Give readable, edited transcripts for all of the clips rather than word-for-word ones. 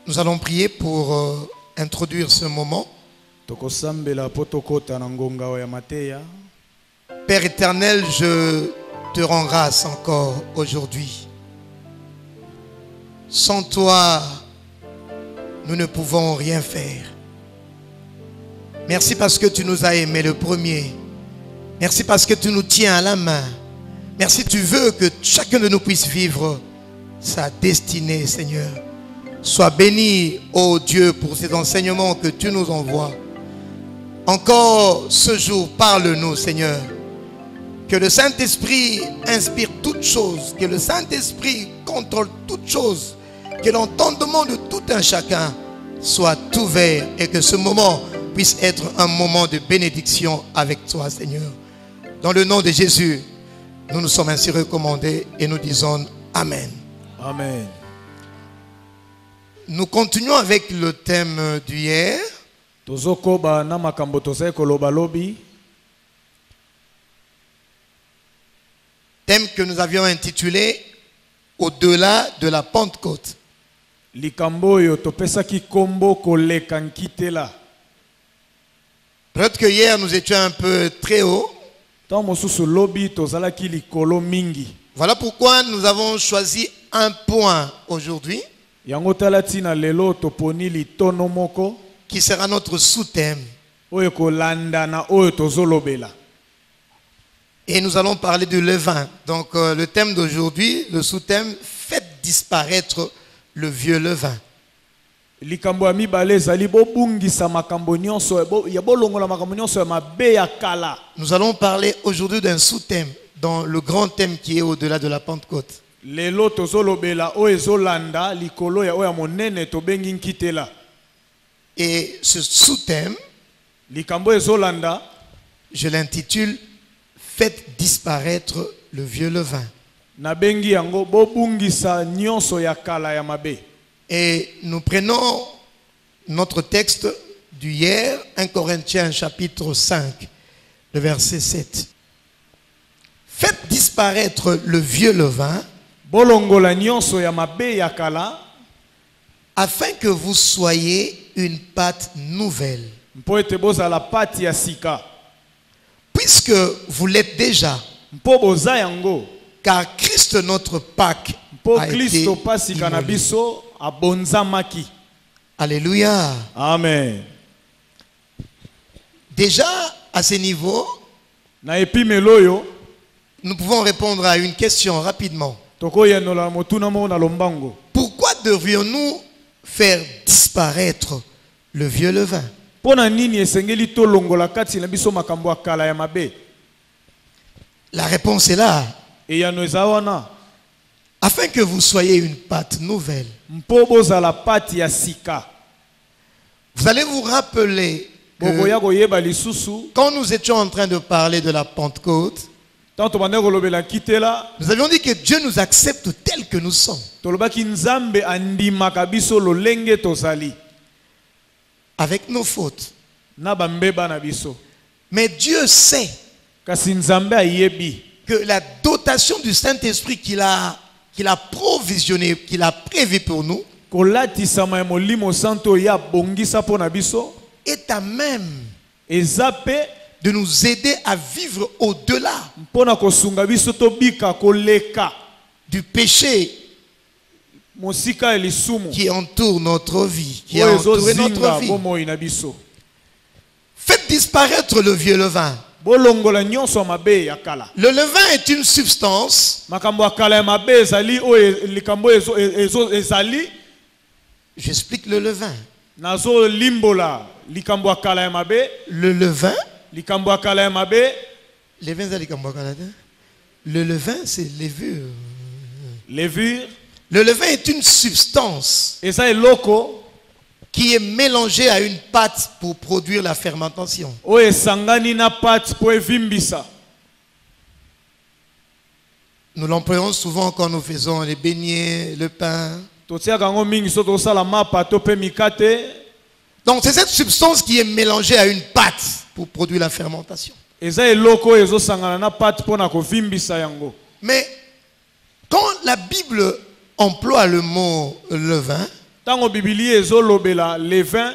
Nous allons prier pour introduire ce moment. Père éternel, je te rends grâce encore aujourd'hui. Sans toi, nous ne pouvons rien faire. Merci parce que tu nous as aimés le premier. Merci parce que tu nous tiens à la main. Merci, tu veux que chacun de nous puisse vivre sa destinée, Seigneur. Sois béni, ô Dieu, pour ces enseignements que tu nous envoies. Encore ce jour, parle-nous, Seigneur. Que le Saint-Esprit inspire toutes choses. Que le Saint-Esprit contrôle toutes choses. Que l'entendement de tout un chacun soit ouvert. Et que ce moment puisse être un moment de bénédiction avec toi, Seigneur. Dans le nom de Jésus, nous nous sommes ainsi recommandés et nous disons Amen. Amen. Nous continuons avec le thème d'hier. Thème que nous avions intitulé Au-delà de la Pentecôte. Peut-être que hier nous étions un peu très haut. Voilà pourquoi nous avons choisi un point aujourd'hui qui sera notre sous-thème. Et nous allons parler du levain. Donc le thème d'aujourd'hui, le sous-thème, faites disparaître le vieux levain. Nous allons parler aujourd'hui d'un sous-thème dans le grand thème qui est au-delà de la Pentecôte. Et ce sous-thème, je l'intitule faites disparaître le vieux levain. Et nous prenons notre texte d'hier, 1 Corinthiens chapitre 5, le verset 7. Faites disparaître le vieux levain afin que vous soyez une pâte nouvelle. Puisque vous l'êtes déjà, car Christ notre Pâque a été immolé. Alléluia. Amen. Déjà à ce niveau, nous pouvons répondre à une question rapidement. Pourquoi devrions-nous faire disparaître le vieux levain? La réponse est là. Afin que vous soyez une pâte nouvelle. Vous allez vous rappeler que quand nous étions en train de parler de la Pentecôte, nous avions dit que Dieu nous accepte tels que nous sommes. Avec nos fautes. Mais Dieu sait que la dotation du Saint-Esprit qu'il a provisionné, qu'il a prévu pour nous, est à même de nous aider à vivre au-delà du péché qui entoure notre vie, qui a entouré notre vie. Faites disparaître le vieux levain. Le levain est une substance. J'explique le levain. Le levain. Le levain, c'est levure. Le levain est une substance qui est mélangée à une pâte pour produire la fermentation. Nous l'employons souvent quand nous faisons les beignets, le pain. Donc c'est cette substance qui est mélangée à une pâte pour produire la fermentation. Mais quand la Bible emploie le mot levain, Tango Bibili ezolobela levain.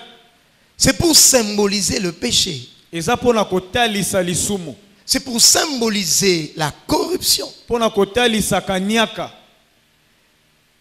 C'est pour symboliser le péché. Eza pona kotalisa lisumu. C'est pour symboliser la corruption. Pona kotalisa kanyaka.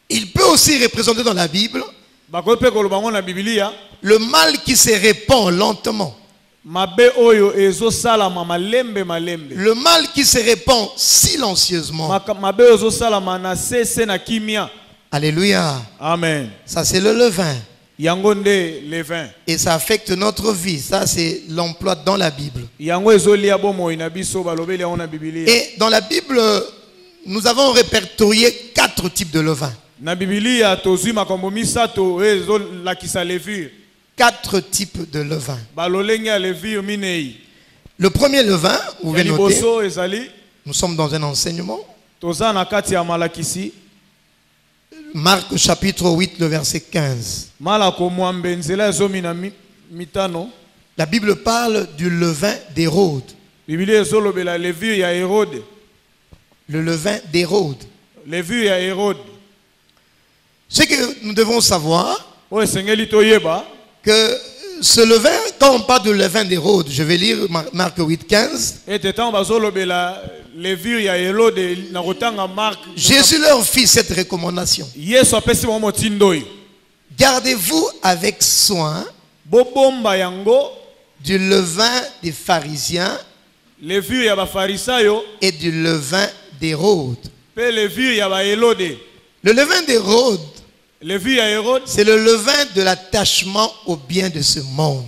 Il peut aussi représenter dans la Bible Bakope kolobango na Biblia. Le mal qui se répand lentement. Mabe oyo ezosalama malembe malembe. Le mal qui se répand silencieusement. Mabe ezosalama na sese na kimia. Alléluia. Amen. Ça c'est le levain. Yangonde levain. Et ça affecte notre vie. Ça c'est l'emploi dans la Bible. Yango ezolia bomo ina biso balobeli yango na Biblia. Et dans la Bible, nous avons répertorié 4 types de levain. Na Biblia tozui makambo misato ezo lakisa levure. 4 types de levain. Le premier levain, vous venez noter, nous sommes dans un enseignement. Marc chapitre 8, le verset 15. La Bible parle du levain d'Hérode. Le levain d'Hérode. Ce que nous devons savoir, que ce levain, quand on parle de levain d'Hérode, je vais lire Marc 8, 15. Jésus leur fit cette recommandation. Gardez-vous avec soin du levain des pharisiens et du levain d'Hérode. Le levain d'Hérode, c'est le levain de l'attachement au bien de ce monde.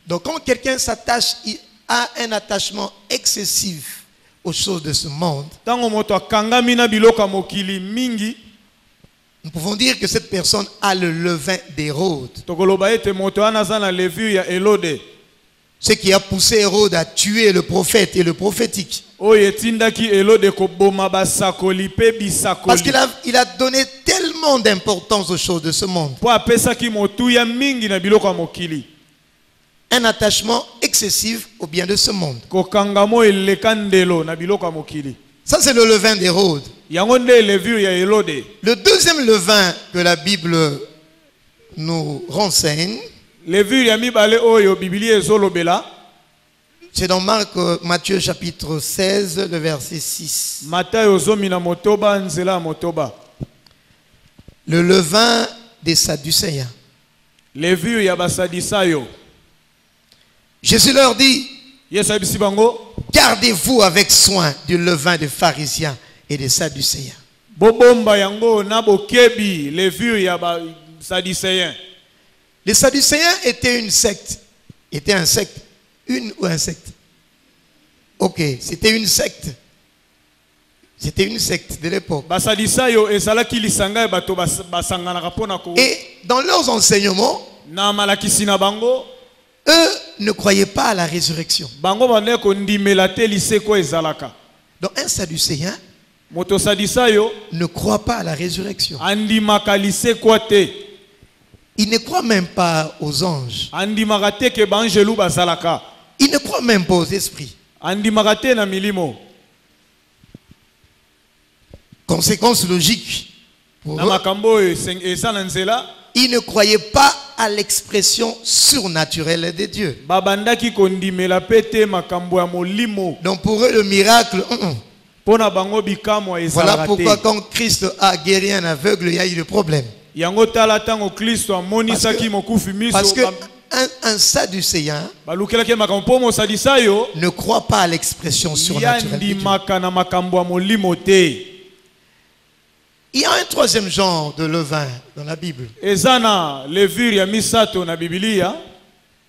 Donc quand quelqu'un s'attache, il a un attachement excessif aux choses de ce monde. Nous pouvons dire que cette personne a le levain d'Hérode. Ce qui a poussé Hérode à tuer le prophète et le prophétique. Parce qu'il a donné tellement d'importance aux choses de ce monde. Un attachement excessif au bien de ce monde. Ça c'est le levain d'Hérode. Le deuxième levain que la Bible nous renseigne, c'est dans Matthieu chapitre 16, le verset 6. Le levain des Sadducéens. Jésus leur dit, gardez-vous avec soin du levain des pharisiens et des Sadducéens. Les Sadducéens étaient une secte. Étaient un secte. Une ou un secte? Ok, c'était une secte. C'était une secte de l'époque. Et dans leurs enseignements, eux ne croyaient pas à la résurrection. Donc un Sadducéen ne croit pas à la résurrection. Il ne croit même pas aux anges. Il ne croit même pas aux esprits. Conséquence logique pour eux, ils ne croyaient pas à l'expression surnaturelle de Dieu. Donc pour eux le miracle, Voilà pourquoi quand Christ a guéri un aveugle, il y a eu le problème. Parce que un Sadducéen ne croit pas à l'expression surnaturelle de Dieu. Il y a un troisième genre de levain dans la Bible.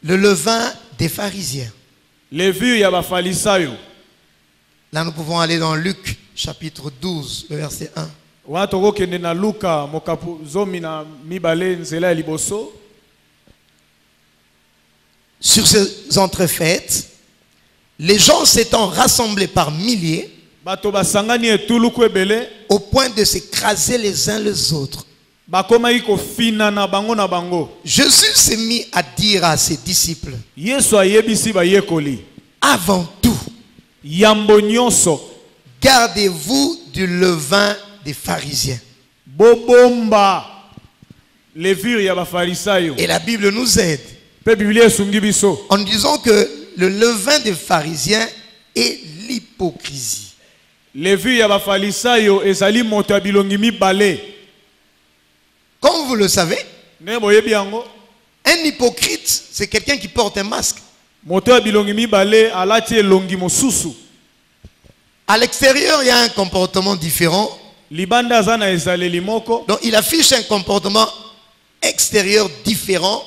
Le levain des pharisiens. Là nous pouvons aller dans Luc chapitre 12, le verset 1. Sur ces entrefaites, les gens s'étant rassemblés par milliers, au point de s'écraser les uns les autres, Jésus s'est mis à dire à ses disciples, avant tout, gardez-vous du levain des pharisiens. bobomba levure ya bafarisayo. Et la Bible nous aide Pe Biblia esungi biso. en disant que le levain des pharisiens est l'hypocrisie. Levure ya bafarisayo ezali moto ya bilongi mibale. Comme vous le savez, Ne boyebi yango. un hypocrite, c'est quelqu'un qui porte un masque. Moto ya bilongi mibale alati elongi mosusu. À l'extérieur, il y a un comportement différent. Libanda zana ezaleli moko. Donc, il affiche un comportement extérieur différent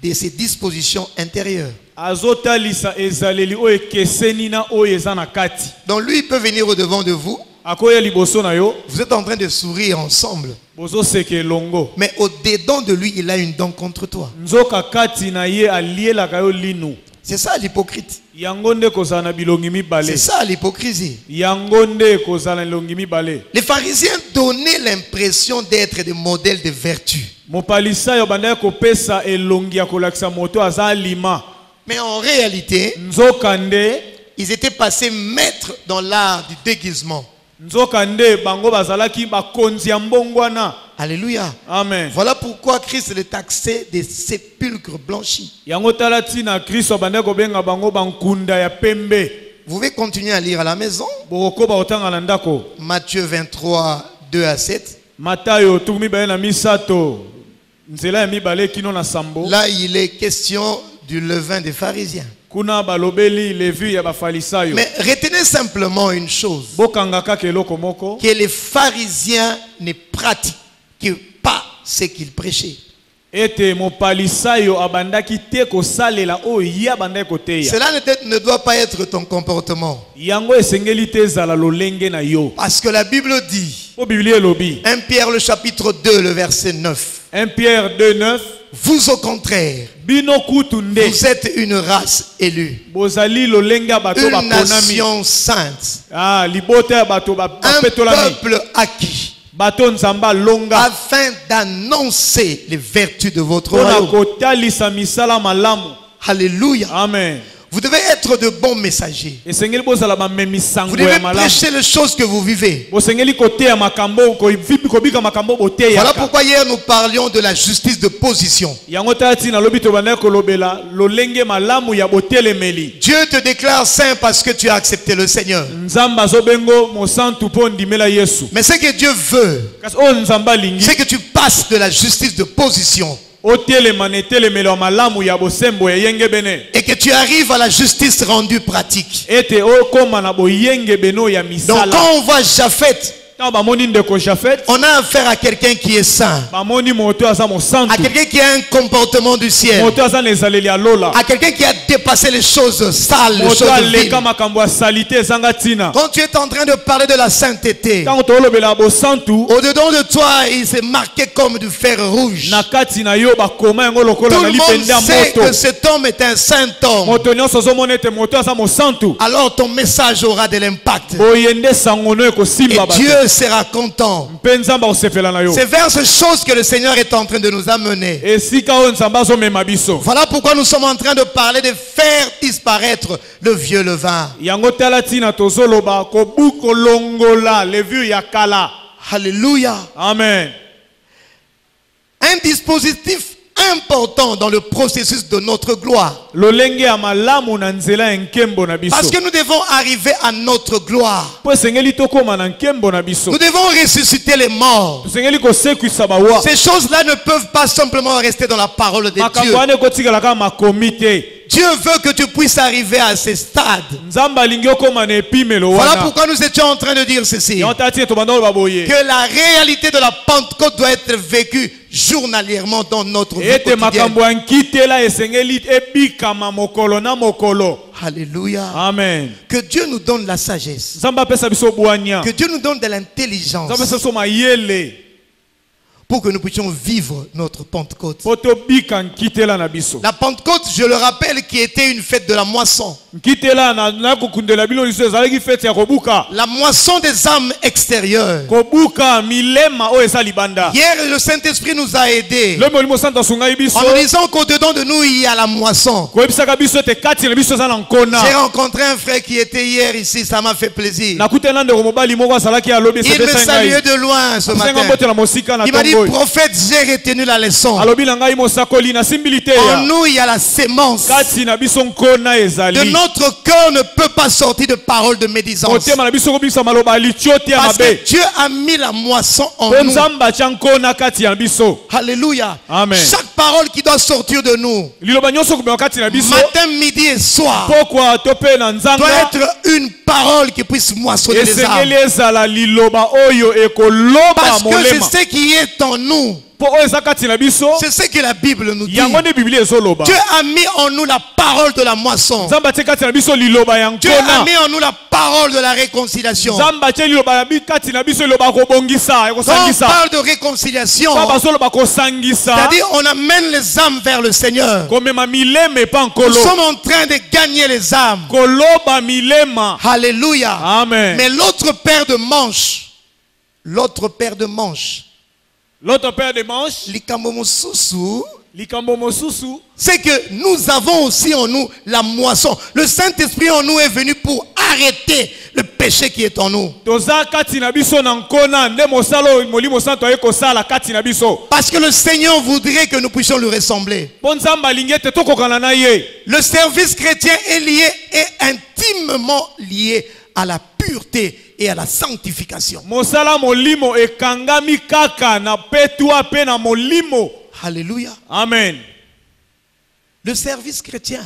de ses dispositions intérieures. Azotalisa ezaleli o ekeseni na o ezana kati. Donc, lui, il peut venir au-devant de vous. Akoya liboso na yo. Vous êtes en train de sourire ensemble. Bozo seke longo. Mais au-dedans de lui, il a une dent contre toi. Nzoka kati na ye aliela kayo linu. C'est ça l'hypocrite. Yangonde kozana bilongi mibale. C'est ça l'hypocrisie. Yangonde kozana bilongi mibale. Les pharisiens donnaient l'impression d'être des modèles de vertu. Mopalisa yo banda ko pesa elongi ya kolakisa moto azalima. Mais en réalité, Nzokande ils étaient passés maîtres dans l'art du déguisement. Nzokande bango bazalaki bakonzi ya mbongwana. Alléluia. Amen. Voilà pourquoi Christ le taxait des sépulcres blanchis. Yango talati na Kristo banda ko benga bango bankunda ya pembe. Vous pouvez continuer à lire à la maison. Boko ba otanga na ndako. Matthieu 23, 2 à 7. Matayo tukumi ba na misato. Nzela ya mibale kino na sambo. Là, il est question du levain des pharisiens. Kuna balobeli levu ya bafalisayo. Mais retenez simplement une chose. Bokangaka keloko moko. Que les pharisiens ne pratiquaient pas ce qu'ils prêchaient. Ete mopalisayo abandaki te ko salela o ya bandai ko teya. Cela ne doit pas être ton comportement. Yango esengeli te zala lolenge na yo. Parce que la Bible dit, O Biblia lobi. 1 Pierre le chapitre 2, le verset 9. 1 Pierre 2:9. Vous au contraire, Bino kutunde. vous êtes une race élue, Bozali lolenga bato une baponami. nation sainte, Ah, libota bato un bapetolami. peuple acquis, Bato nzamba longa. afin d'annoncer les vertus de votre Pona royaume. kotalisa misala malamu. Alléluia. Amen. Vous devez être de bons messagers. Esengeli bozala ba Vous memisango devez ya malamu. prêcher les choses que vous vivez. Bosengeli koteya makambo ko vipi ko bika makambo boteya. Voilà pourquoi hier nous parlions de la justice de position. Yango tati na lobi to bana ko lobela lolenge malamu ya botelemeli. Dieu te déclare saint parce que tu as accepté le Seigneur. Nzamba zobengo mosantu po ndimela Yesu. Mais ce que Dieu veut, Kasi o nzamba lingi. c'est que tu passes de la justice de position Otelema netelemelo malamu ya bosembo ya yenge bene. et que tu arrives à la justice rendue pratique. Ete o koma na boyenge beno ya Donc misala. quand on voit Japheth, Ta ba moni ndeko Jafet. on a affaire à quelqu'un qui est saint, Ba moni moto aza mosantu. à quelqu'un qui a un comportement du ciel, Moto aza nezaleli alola. à quelqu'un qui a dépassé les choses sales, les Moto choses aleka viles. makambo ya salite ezanga tina. Quand tu es en train de parler de la sainteté, Tango tolobela bosantu au-dedans de toi, il s'est marqué comme du fer rouge. na kati na yo bakoma yango lokola Tout na le monde lipende ya sait moto. que cet homme est un saint homme. Moto nyonso ozomona ete moto aza mosantu. Alors ton message aura de l'impact. Boyende sangono Et ekosimba bato. Dieu sera content. Mpe nzamba osepela na yo. C'est vers ces choses que le Seigneur est en train de nous amener. Esika oyo nzamba azomema biso. Voilà pourquoi nous sommes en train de parler de faire disparaître le vieux levain. Yango tala tina tozoloba kobuko longola levu ya kala. Alléluia. Amen. Un dispositif important dans le processus de notre gloire. Lolenge ya malamu na nzela ya nkembo na biso. Parce que nous devons arriver à notre gloire. Po esengeli tokoma na nkembo na biso. Nous devons ressusciter les morts. Tosengeli kosekwisa bawa. Ces choses-là ne peuvent pas simplement rester dans la parole de Dieu. Makambo wana ekotikala kaka makomi te. Dieu veut que tu puisses arriver à ces stades. Nzamba alingi okoma na epimelo Voilà wana. pourquoi nous étions en train de dire ceci. Yango tala tina tobanda oyo baboye. Que la réalité de la Pentecôte doit être vécue journalièrement dans notre vie Ete quotidienne. makambo ya nkitela esengeli ebikama mokolo na mokolo. Alléluia. Amen. Que Dieu nous donne la sagesse. Nzamba apesa biso bwanya. Que Dieu nous donne de l'intelligence Nzamba apesa biso mayele. pour que nous puissions vivre notre Pentecôte. Po tobika nkitela na biso. La Pentecôte, je le rappelle, qui était une fête de la moisson. Kitela na kokundela bilo liso ezalaki fete ya kobuka. La moisson des âmes extérieures. Kobuka milema o esa libanda. Hier, le Saint-Esprit nous a aidés Le molimo santo sungai biso. en nous disant qu'au-dedans de nous, il y a la moisson. Ko ebisaka biso te kati na biso za na nkona. J'ai rencontré un frère qui était hier ici, ça m'a fait plaisir. Na kutela ndeko mobali moko asalaki alobi Il me saluait de loin ce matin. Il m'a dit, prophète, j'ai retenu la leçon. Alobi na ngai mosakoli na simbilité ya. En nous, il y a la sémence. Kati na biso nkona ezali. De notre cœur ne peut pas sortir de paroles de médisance. Otema na biso ko bisa maloba lichoti ya Parce mabe. que Dieu a mis la moisson en nous. Nzamba chankona kati ya biso. Alléluia. Amen. Chaque parole qui doit sortir de nous, Liloba nyonso ko kati na biso. matin, midi et soir, Pourquoi tope na nzanga? doit être une parole qui puisse moissonner les âmes. Esengeli ezala liloba oyo ekoloba Parce que c'est molema. ce qui est en nous. Po oyo eza kati na biso. C'est ce que la Bible nous dit. Yango nde Biblia ezoloba. Dieu a mis en nous la parole de la moisson. Nzamba tie kati na biso liloba ya Dieu a nkona. mis en nous la parole de la réconciliation. Nzamba tie liloba ya kati na biso liloba kobongisa, Quand on ekosangisa. parle de réconciliation, Baba soloba kosangisa. c'est-à-dire on amène les âmes vers le Seigneur. Komema mileme pa Nous nkolo. sommes en train de gagner les âmes. Koloba milema. Alléluia. Amen. Mais l'autre paire de manches, l'autre paire de manches, L'autre paire de manches, likambo mosusu, likambo mosusu, c'est que nous avons aussi en nous la moisson. Le Saint-Esprit en nous est venu pour arrêter le péché qui est en nous. toza kati na biso na nkona nde mosalo molimo santo ayekosala kati na biso. Parce que le Seigneur voudrait que nous puissions lui ressembler. Po nzamba alingi ete tokokana na ye. Le service chrétien est lié, est intimement lié à la pureté et à la sanctification. Mosala molimo ekangami kaka na petua pe na molimo. Alléluia. Amen. Le service chrétien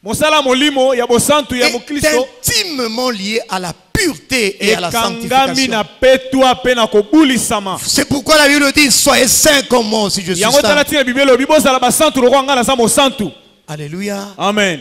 Mosala molimo ya bosantu ya est mokristo intimement lié à la pureté et à la ekangami sanctification. na petua pe na kobulisama. C'est pourquoi la Bible dit, soyez saints comme moi aussi je suis Yango tala saint. tina Biblia lobi bozala basantu lokwa ngana sa mosantu. Alléluia. Amen.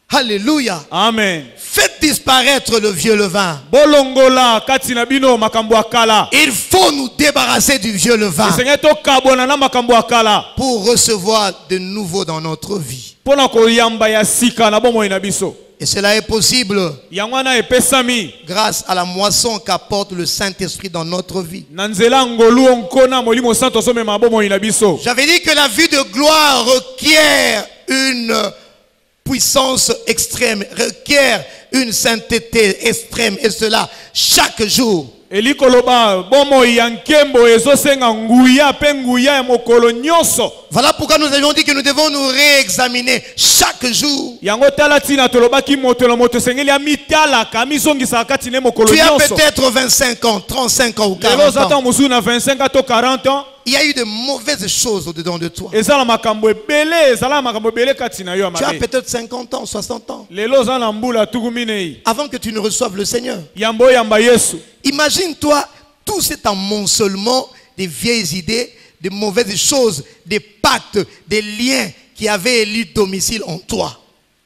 Alléluia. Amen. Faites disparaître le vieux levain. Bolongola kati na bino makambo akala. Il faut nous débarrasser du vieux levain Seigneur to kabona na makambo akala. pour recevoir de nouveau dans notre vie. Pona ko yamba ya sika na bomo ina biso. Et cela est possible Yango na epesami. grâce à la moisson qu'apporte le Saint-Esprit dans notre vie. Na nzela ngolu onkona molimo santo some mabomo ina biso. J'avais dit que la vie de gloire requiert une puissance extrême, requiert une sainteté extrême, et cela chaque jour. Elikoloba bomo ya nkembo ezosenga nguya pe nguya ya mokolo nyonso. Voilà pourquoi nous avions dit que nous devons nous réexaminer chaque jour. Yango tala tina tolobaki moto na moto sengeli amitala kamizongisa kati ne mokolo Tu as nyonso. peut-être 25 ans, 35 ans ou Lelo 40 zata ans. musu na 25 à 40 ans. Il y a eu de mauvaises choses au-dedans de toi. Ezala makambo ebele, ezala makambo ebele kati na yo Tu as amabe. peut-être 50 ans, 60 ans. Lelo za na mbula tukuminei. Avant que tu ne reçoives le Seigneur. Yambo yamba Yesu. Imagine-toi tout cet amoncelement des vieilles idées, des mauvaises choses, des pactes, des liens qui avaient élu domicile en toi.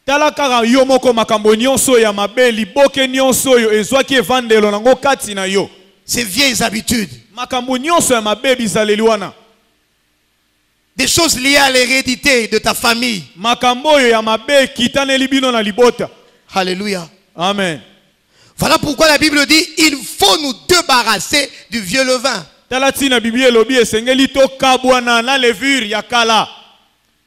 Tala kaka yo moko makambo nyonso ya mabe liboke nyonso yo ezwaki evandelo nango kati na yo. Ces vieilles habitudes. Makambo nyonso ya mabe bizaleli wana. Des choses liées à l'hérédité de ta famille. Makambo yo ya mabe kitaneli bino na libota. Alléluia. Amen. Voilà pourquoi la Bible dit, il faut nous débarrasser du vieux levain. Tala tina Biblia lobi esengeli to kabwana na levure ya kala.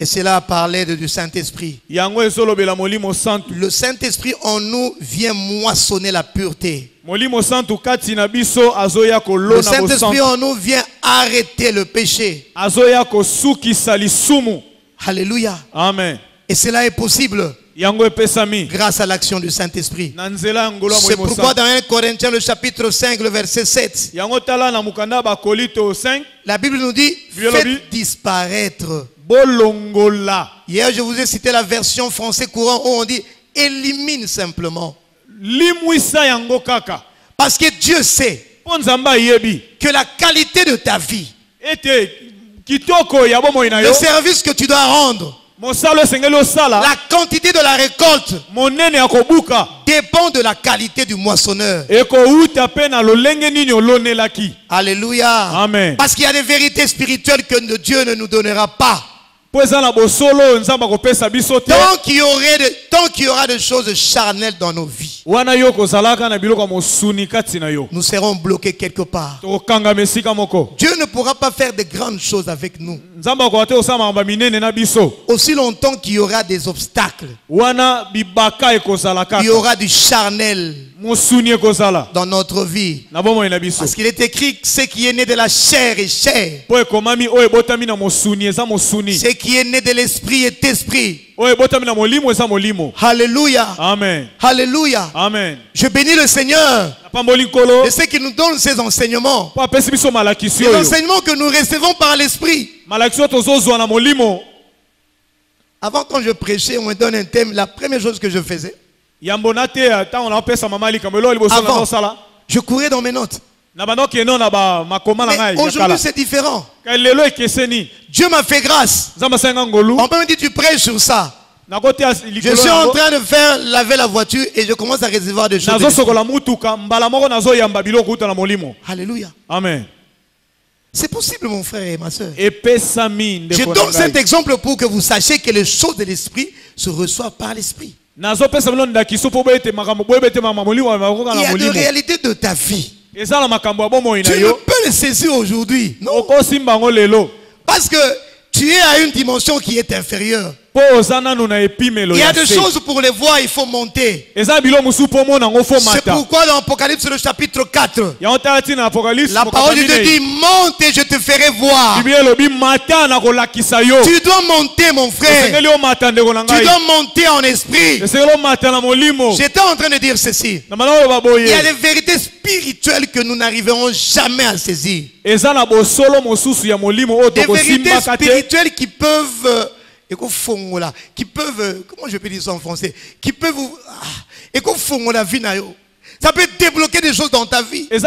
Et cela parlait du Saint-Esprit. Yango ezolobela molimo santu. Le Saint-Esprit en nous vient moissonner la pureté. Molimo santu kati na biso azoya Le kolona Saint-Esprit bosantu. en nous vient arrêter le péché. Azoya kosukisa lisumu. Alléluia. Amen. Et cela est possible Yango epesami. grâce à l'action du Saint-Esprit. Na nzela ngolo ya C'est molimo pourquoi santu. dans 1 Corinthiens, le chapitre 5, le verset 7, Yango tala na mukanda ba kolito 5. la Bible nous dit, Biologie. faites disparaître. Bolongola. Hier, je vous ai cité la version français courant où on dit, élimine simplement. Limwisa yango kaka. Parce que Dieu sait Po nzamba yebi. que la qualité de ta vie, Ete kitoko ya bomo ina le yo. service que tu dois rendre, Mosalo esengeli osala. la quantité de la récolte Monene ya kobuka. dépend de la qualité du moissonneur. Eko uta pe na lolenge nini olonelaki. Alléluia. Amen. Parce qu'il y a des vérités spirituelles que Dieu ne nous donnera pas. Tant qu'il y aura des choses charnelles dans nos vies, nous serons bloqués quelque part. Dieu ne pourra pas faire de grandes choses avec nous aussi longtemps qu'il y aura des obstacles. Il y aura du charnel dans notre vie. Parce qu'il est écrit que ce qui est né de la chair est chair. Ce qui est né de l'esprit est esprit. Alléluia. Amen. Alléluia. Amen. Je bénis le Seigneur de ce qui nous donne ces enseignements. Les enseignements que nous recevons par l'esprit. Avant, quand je prêchais, on me donne un thème. La première chose que je faisais, avant, je courais dans mes notes. Mais aujourd'hui, c'est différent. Dieu m'a fait grâce. On peut me dire, tu prêches sur ça. Je suis en train de faire laver la voiture et je commence à recevoir des choses. Alléluia. Amen. C'est possible, mon frère et ma soeur. Je donne cet exemple pour que vous sachiez que les choses de l'esprit se reçoivent par l'esprit. Il y a des réalités de ta vie. Tu ne peux les saisir aujourd'hui. Non. Parce que tu es à une dimension qui est inférieure. Il y a des choses pour les voir, il faut monter. C'est pourquoi dans Apocalypse le chapitre 4, la parole de Dieu dit, monte et je te ferai voir. Tu dois monter, mon frère. Tu dois monter en esprit. J'étais en train de dire ceci. Il y a des vérités spirituelles que nous n'arriverons jamais à saisir. Des vérités spirituelles qui peuvent... comment je peux dire ça en français, qui peuvent vous, ça peut débloquer des choses dans ta vie. Dieu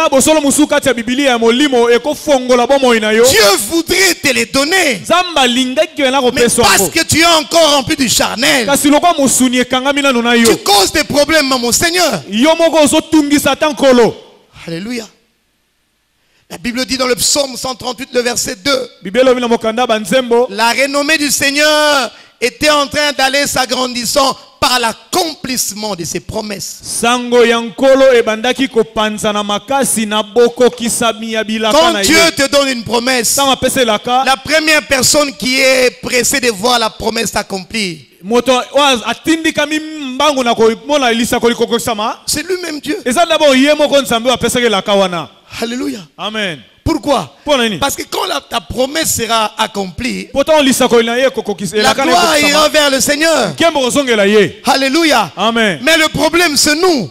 voudrait te les donner, mais parce que tu es encore rempli du charnel, tu causes des problèmes, mon Seigneur. Alléluia. La Bible dit dans le psaume 138, le verset 2, la renommée du Seigneur était en train d'aller s'agrandissant par l'accomplissement de ses promesses. Quand Dieu te donne une promesse, la première personne qui est pressée de voir la promesse s'accomplir, c'est lui-même Dieu. Alléluia. Amen. Pourquoi? Parce que quand ta promesse sera accomplie, la gloire ira vers le Seigneur. Alléluia. Amen. Mais le problème, c'est nous.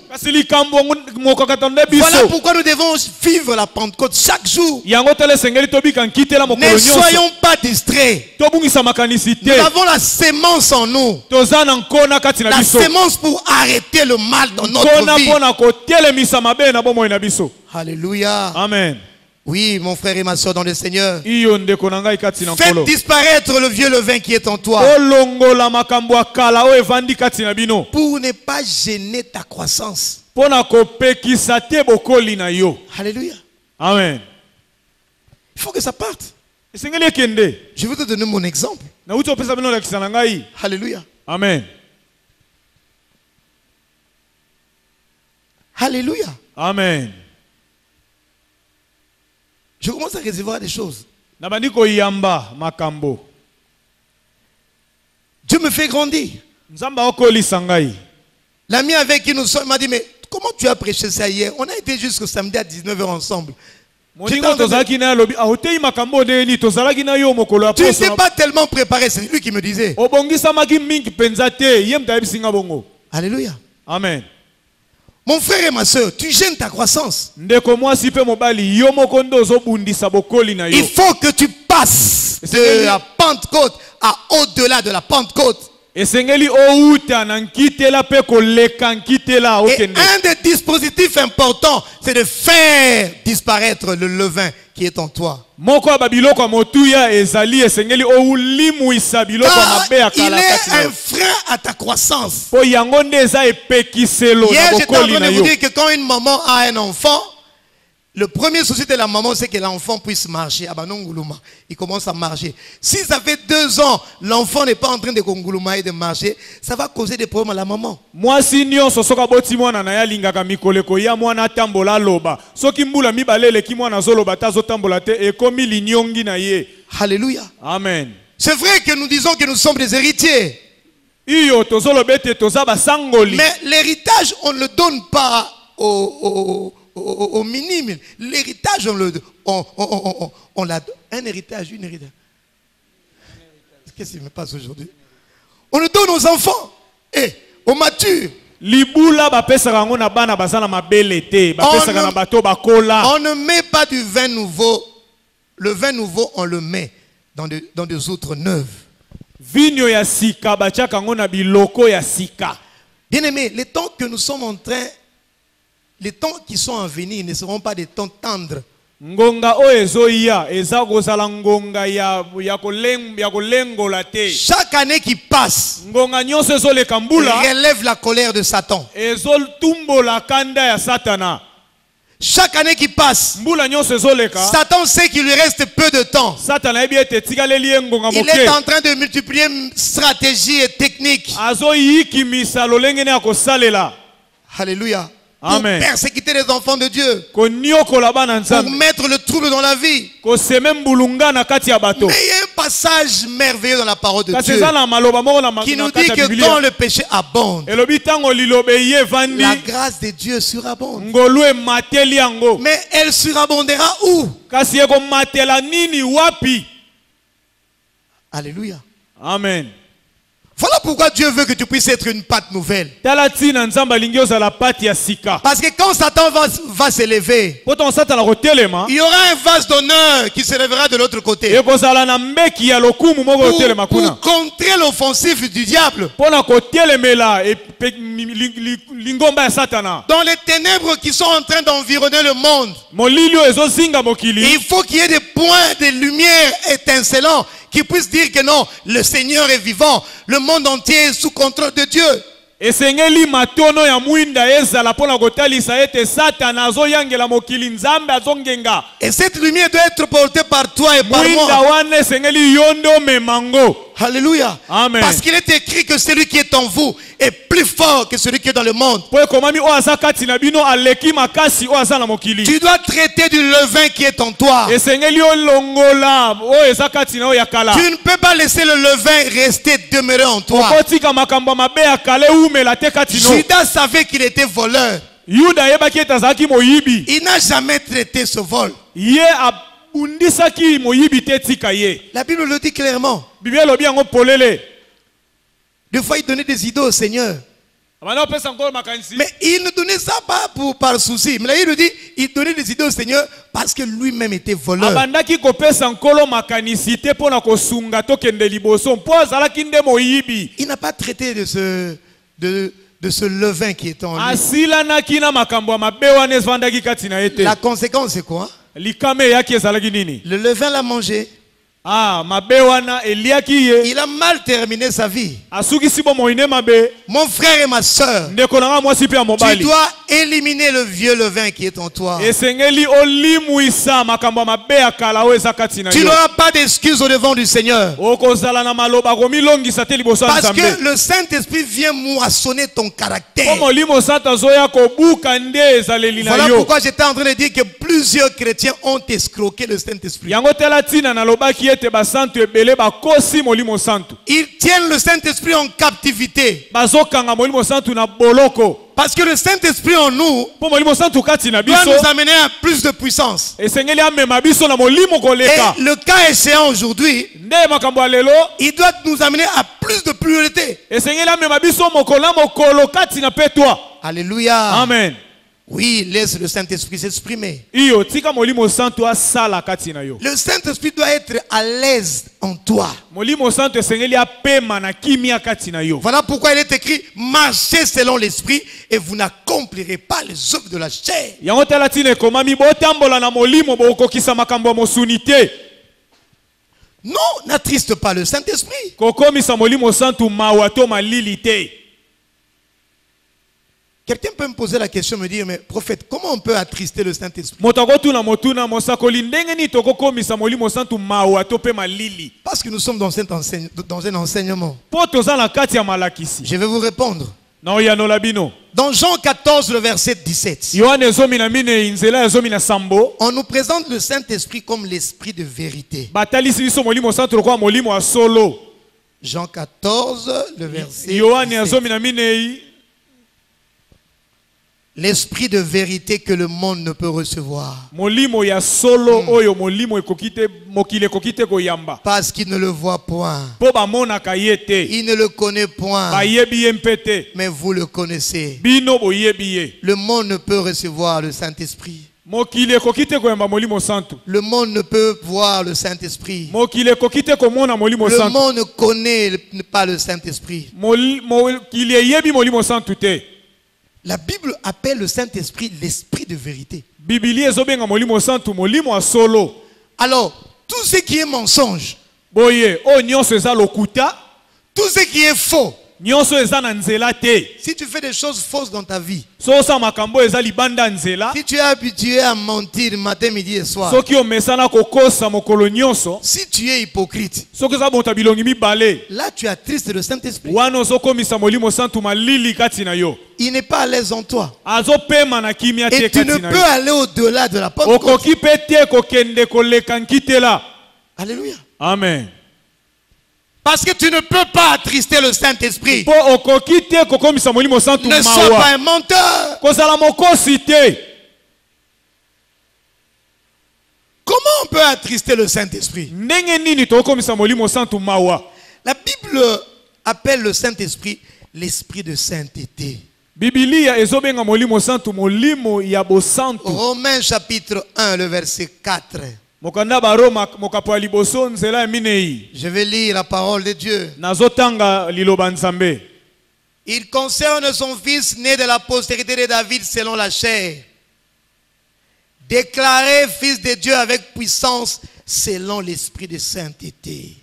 Voilà pourquoi nous devons vivre la Pentecôte chaque jour. Ne soyons pas distraits. Nous avons la sémence en nous. La sémence pour arrêter le mal dans notre vie. Alléluia. Amen. Oui, mon frère et ma soeur dans le Seigneur. Faites disparaître le vieux levain qui est en toi, pour ne pas gêner ta croissance. Alléluia. Amen. Il faut que ça parte. Je vais te donner mon exemple. Alléluia. Amen. Alléluia. Amen. Je commence à recevoir des choses. Dieu me fait grandir. L'ami avec qui nous sommes m'a dit, mais comment tu as prêché ça hier? On a été jusqu'au samedi à 19h ensemble. Tu n'étais pas tellement préparé, c'est lui qui me disait. Alléluia. Amen. Mon frère et ma soeur, tu gênes ta croissance. Il faut que tu passes de la Pentecôte à au-delà de la Pentecôte. Et un des dispositifs importants, c'est de faire disparaître le levain qui est en toi. Car il est un frein à ta croissance. Hier, j'étais en train de vous dire que quand une maman a un enfant, Le premier souci de la maman, c'est que l'enfant puisse marcher. Il commence à marcher. Si ça fait 2 ans, l'enfant n'est pas en train de konguluma et de marcher, ça va causer des problèmes à la maman. Moi, si nous sommes boti mwana na ya lingaka mikoleko ya mwana tambola loba. Soki mbula mibalele ki mwana zoloba tazo tambola te e komi linyongi na ye. Alléluia. Amen. C'est vrai que nous disons que nous sommes des héritiers. Iyo tozolo bete tozaba sangoli. Mais l'héritage, on ne le donne pas au minime. L'héritage, on l'a. Un héritage, une héritage. Qu'est-ce qui me passe aujourd'hui? On le donne aux enfants et aux matures. Libula bapesaka ngo na bana basala mabele te, bapesaka na bato bakola. On ne met pas du vin nouveau. Le vin nouveau, on le met dans des outres neuves. Vigno ya sika bachaka ngo na biloko ya sika. Bien-aimés, les temps que nous sommes en train, les temps qui sont à venir ne seront pas des temps tendres. Ngonga o ezoya eza kozala ngonga ya kolengola te. Chaque année qui passe Ngonga nyonso ezoleka mbula relève la colère de Satan. ezoltumbola kanda ya satana. Chaque année qui passe, Mbula nyonso ezoleka Satan sait qu'il lui reste peu de temps. satana ebi ete tikaleli ye ngonga Il est en moke. train de multiplier stratégies et techniques. Azoyikimisa lolenge ne ya kosalela. Alléluia. Pour Amen. persécuter les enfants de Dieu. Koniokola bana Pour nzambe. mettre le trouble dans la vie. Koseme mbulunga na kati ya bato. Mais il y a un passage merveilleux dans la parole de Kasi Dieu eza na maloba moko na qui nous kati dit ya que Biblia. quand le péché abonde, Elobi tango lilobe ye vandi la grâce de Dieu surabonde. ngolu emateli yango. Mais elle surabondera où? Kasi ekomatela nini wapi? Alléluia. Amen. Voilà pourquoi Dieu veut que tu puisses être une pâte nouvelle. Tala tina nzamba lingi ozala pati ya sika. Parce que quand Satan va s'élever, Poto satana kotelema. il y aura un vase d'honneur qui s'élèvera de l'autre côté. Ekozala na mbeki ya lokumu moko kotelema kuna. Pour contrer l'offensif du diable. Pona kotelemela lingomba ya satana. Dans les ténèbres qui sont en train d'environner le monde, Molilio ezozinga mokili. il faut qu'il y ait des points de lumière étincelants qui puissent dire que non, le Seigneur est vivant, le monde entier est sous contrôle de Dieu. Esengeli matono ya mwinda ezala pona kotalisa ete satana azoyangela mokili nzambe azongenga. Et cette lumière doit être portée par toi et par Mwinda moi. wane esengeli yondo memango. Alléluia. Amen. Parce qu'il est écrit que celui qui est en vous est plus fort que celui qui est dans le monde. Po ekomami o aza kati na bino aleki makasi o aza na mokili. Tu dois traiter du levain qui est en toi. Esengeli olongola o eza kati na o ya kala. Tu ne peux pas laisser le levain rester demeurer en toi. Okotika makambo mabe ya kale umela te kati no. Judas savait qu'il était voleur. Yuda yebaki ete azalaki moyibi. Il n'a jamais traité ce vol. Ye abundisaki moyibi te tika ye. La Bible le dit clairement. Biblia elobi yango polele. Des fois, il donnait des idées au Seigneur. Abana opesa nkolo makanisi. Mais il ne donnait ça pas par souci. Mais là, il nous dit, il donnait des idées au Seigneur parce que lui-même était voleur. Abandaki kopesa nkolo makanisi te pona kosunga tokende liboso mpo azalaki nde moyibi. Il n'a pas traité de ce levain qui est en lui. Asilanaki na makambo ya mabe wana ezvandaki kati na ye te. La conséquence, c'est quoi? Likame eyaki ezalaki nini? Le levain l'a mangé. Ah, mabe wana eliaki ye. Il a mal terminé sa vie. Asukisi bomoi ne mabe. Mon frère et ma soeur, Ndeko nanga mwasi pe ya tu mobali. dois éliminer le vieux levain qui est en toi. Esengeli olimuisa makambo ya mabe ya kala o eza kati na Tu yo. n'auras pas d'excuses au devant du Seigneur. Okozala na maloba komilongisa te liboso ya Parce Nzambe. que le Saint-Esprit vient moissonner ton caractère. Ko molimo sata azoya kobuka nde ezaleli na Voilà yo. pourquoi j'étais en train de dire que plusieurs chrétiens ont escroqué le Saint-Esprit. Yango tela tina na lobaki ete basantu ebele bakosi molimo santu. Ils tiennent le Saint-Esprit en captivité. Bazokanga molimo santu na boloko. Parce que le Saint-Esprit en nous Po molimo santu kati na doit biso. nous amener à plus de puissance. Esengeli amema biso na molimo Et koleka. le cas échéant aujourd'hui, Nde makambo ya lelo. il doit nous amener à plus de pureté. Esengeli amema biso mokolo na mokolo kati na petwa. Alléluia. Amen. Oui, laisse le Saint-Esprit s'exprimer. Iyo tika molimo santu asala kati na yo. Le Saint-Esprit doit être à l'aise en toi. Molimo santu esengeli apema na kimia kati na yo. Voilà pourquoi il est écrit, marchez selon l'Esprit et vous n'accomplirez pas les œuvres de la chair. Yango tala tina ekomami botambola na molimo bokokisa makambo ya mosuni te. Non, n'attriste pas le Saint-Esprit. Kokomisa molimo santu mawa to malili te. Quelqu'un peut me poser la question, me dire, mais prophète, comment on peut attrister le Saint-Esprit? Parce que nous sommes dans un enseignement. Je vais vous répondre. Dans Jean 14, le verset 17, on nous présente le Saint-Esprit comme l'Esprit de vérité. Jean 14, le verset 17. L'esprit de vérité que le monde ne peut recevoir. Parce qu'il ne le voit point. Il ne le connaît point. Mais vous le connaissez. Le monde ne peut recevoir le Saint-Esprit. Le monde ne peut voir le Saint-Esprit. Le monde ne connaît pas le Saint-Esprit. La Bible appelle le Saint-Esprit l'Esprit de vérité. Alors, tout ce qui est mensonge, tout ce qui est faux, si tu fais des choses fausses dans ta vie, si tu es habitué à mentir matin, midi et soir, si tu es hypocrite, là tu attristes le Saint-Esprit. Il n'est pas à l'aise en toi. Et tu ne peux aller au-delà de la Pentecôte. Alléluia. Amen. Parce que tu ne peux pas attrister le Saint-Esprit. Ne sois pas un menteur. Comment on peut attrister le Saint-Esprit? La Bible appelle le Saint-Esprit l'Esprit de sainteté. Romains chapitre 1, le verset 4. Je vais lire la parole de Dieu. Il concerne son fils né de la postérité de David selon la chair, déclaré fils de Dieu avec puissance selon l'esprit de sainteté.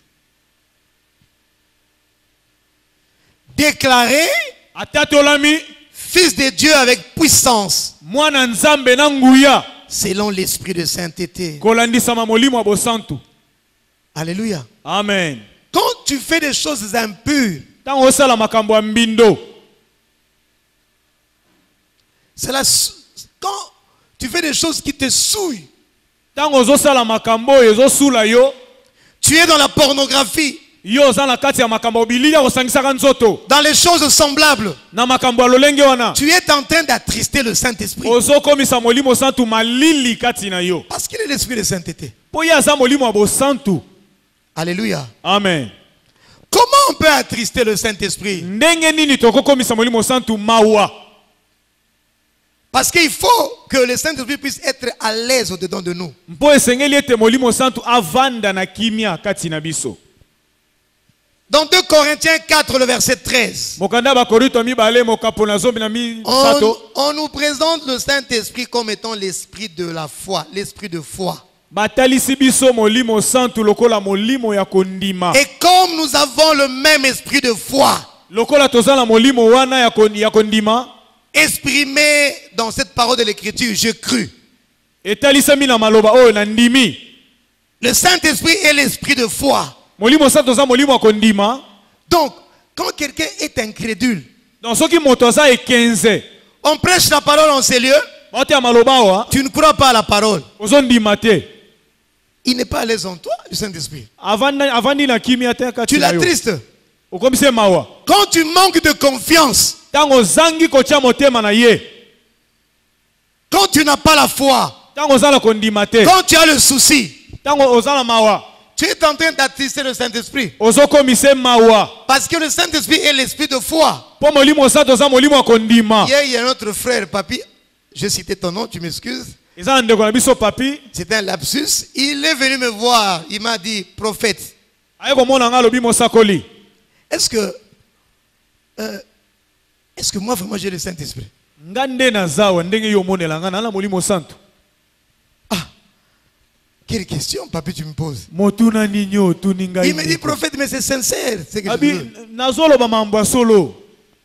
Déclaré fils de Dieu avec puissance selon l'esprit de sainteté. Alléluia. Amen. Quand tu fais des choses impures, c'est là quand tu fais des choses qui te souillent. Tu es dans la pornographie. Dans les choses semblables, tu es en train d'attrister le Saint-Esprit. Parce qu'il est l'esprit de sainteté. Alléluia. Amen. Comment on peut attrister le Saint-Esprit? Parce qu'il faut que le Saint-Esprit puisse être à l'aise au-dedans de nous. Dans 2 Corinthiens 4, le verset 13, on nous présente le Saint-Esprit comme étant l'esprit de la foi, l'esprit de foi. Et comme nous avons le même esprit de foi, exprimé dans cette parole de l'Écriture, je crus. Le Saint-Esprit est l'esprit de foi. Donc, quand quelqu'un est incrédule, on prêche la parole en ces lieux, tu ne crois pas à la parole. Il n'est pas à l'aise en toi, le Saint-Esprit. Tu l'attristes. Quand tu manques de confiance, quand tu n'as pas la foi, quand tu as le souci, tu es en train d'attrister le Saint-Esprit. Parce que le Saint-Esprit est l'esprit de foi. Hier, il y a notre frère, Papi. J'ai cité ton nom, tu m'excuses. C'était un lapsus. Il est venu me voir. Il m'a dit, prophète, est-ce que moi vraiment j'ai le Saint-Esprit? Quelle question, Papi, tu me poses? Il me dit, prophète, mais c'est sincère. Ce que je veux.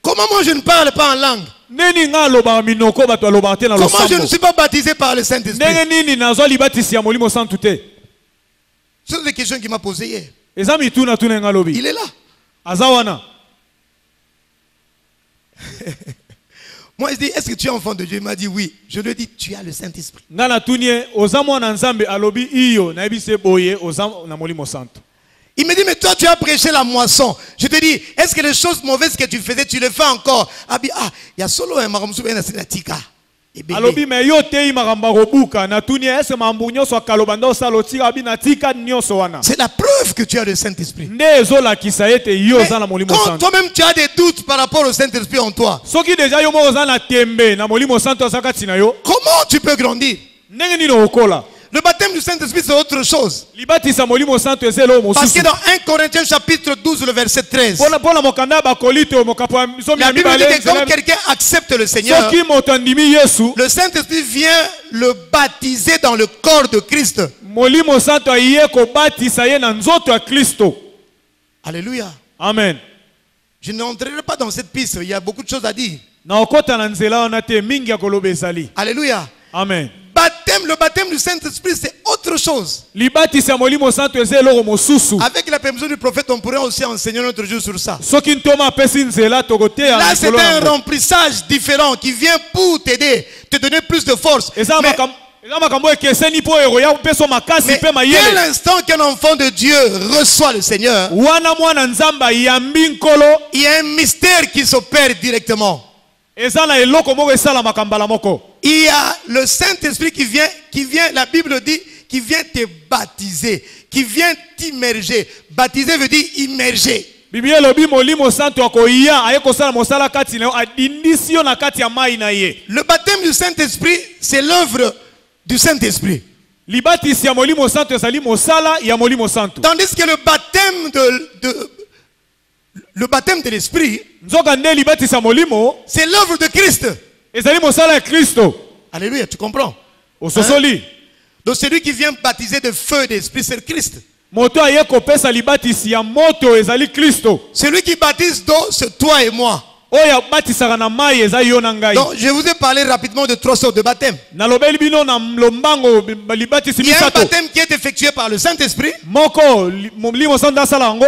Comment Comment moi je ne parle pas en langue? Neni nga loba minoko bato loba te na Comment losambo. je ne suis pas baptisé par le Saint-Esprit? Ndenge nini nazo libatisi ya molimo santu te. Ce sont des questions qu'il m'a posées hier. Ezami tuna tuna nga lobi. Il est là. Azawana. Moi, je dis, est-ce que tu es enfant de Dieu? Il m'a dit oui. Je lui ai dit, tu as le Saint-Esprit. Ngana tunye ozamo na nzambe alobi iyo na ebise boye ozamo na molimo santu. Il me dit, mais toi, tu as prêché la moisson. Je te dis, est-ce que les choses mauvaises que tu faisais, tu les fais encore? Il y a solo un maramsou ben tika. Alobi me yo te imagamba robuka na tunye ese mambunyo so kalobanda salotika abi na tika nyoso wana. C'est la preuve que tu as le Saint-Esprit. Ndezo la kisaete yo za na molimo santu. Quand toi-même tu as des doutes par rapport au Saint-Esprit en toi, soki deja yo mo za na tembe na molimo santu asakati na yo, comment tu peux grandir? Ndenge nini okola? Le baptême du Saint-Esprit, c'est autre chose. Parce que dans 1 Corinthiens chapitre 12, le verset 13, la Bible dit que quand quelqu'un accepte le Seigneur, le Saint-Esprit vient le baptiser dans le corps de Christ. Alléluia. Amen. Je n'entrerai pas dans cette piste, il y a beaucoup de choses à dire. Alléluia. Amen. Le baptême du Saint-Esprit, c'est autre chose. Avec la permission du prophète, on pourrait aussi enseigner notre jour sur ça. Là, c'est un remplissage différent qui vient pour t'aider, te donner plus de force. Mais dès l'instant qu'un enfant de Dieu reçoit le Seigneur, il y a un mystère qui s'opère directement. Il y a le Saint-Esprit qui vient, la Bible dit, qui vient te baptiser, qui vient t'immerger. Baptiser veut dire immerger. Le baptême du Saint-Esprit, c'est l'œuvre du Saint-Esprit. Tandis que le baptême de l'Esprit, c'est l'œuvre de Christ. Alléluia, tu comprends? Hein? Donc celui qui vient baptiser de feu d'esprit, c'est Christ. Celui qui baptise d'eau, c'est toi et moi. Donc je vous ai parlé rapidement de 3 sortes de baptêmes. Il y a un baptême qui est effectué par le Saint-Esprit.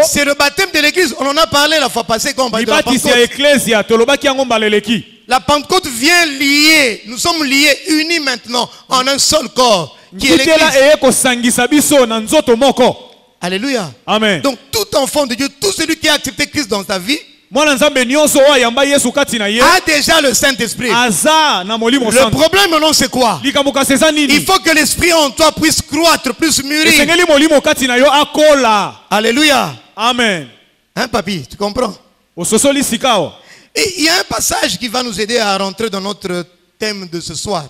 C'est le baptême de l'église. On en a parlé la fois passée quand on parlait de la Pentecôte. La Pentecôte vient lier. Nous sommes liés, unis maintenant en un seul corps qui est l'église. Alléluia. Amen. Donc tout enfant de Dieu, tout celui qui a accepté Christ dans sa vie, a déjà le Saint-Esprit. Le problème maintenant c'est quoi? Il faut que l'Esprit en toi puisse croître, plus mûrir. Alléluia. Amen. Hein papi, tu comprends? Et il y a un passage qui va nous aider à rentrer dans notre thème de ce soir.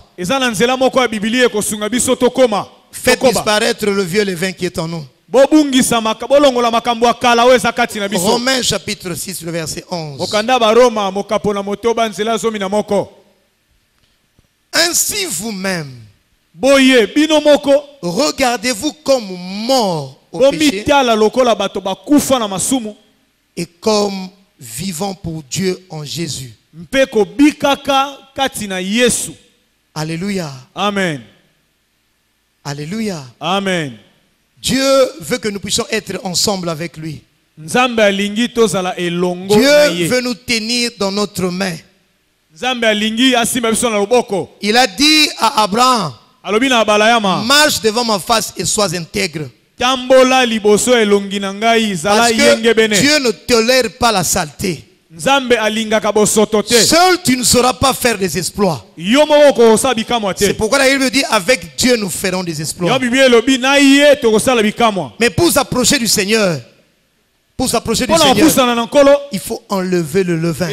Faites disparaître le vieux levain qui est en nous. Romains chapitre 6, le verset 11. Ainsi vous-même, regardez-vous comme mort au péché et comme vivant pour Dieu en Jésus. Alléluia. Amen. Alléluia. Amen. Dieu veut que nous puissions être ensemble avec lui. Dieu veut nous tenir dans notre main. Il a dit à Abraham, marche devant ma face et sois intègre. Parce que Dieu ne tolère pas la saleté. Seul tu ne sauras pas faire des exploits. C'est pourquoi la Bible dit avec Dieu nous ferons des exploits. Mais pour s'approcher du Seigneur, il faut enlever le levain.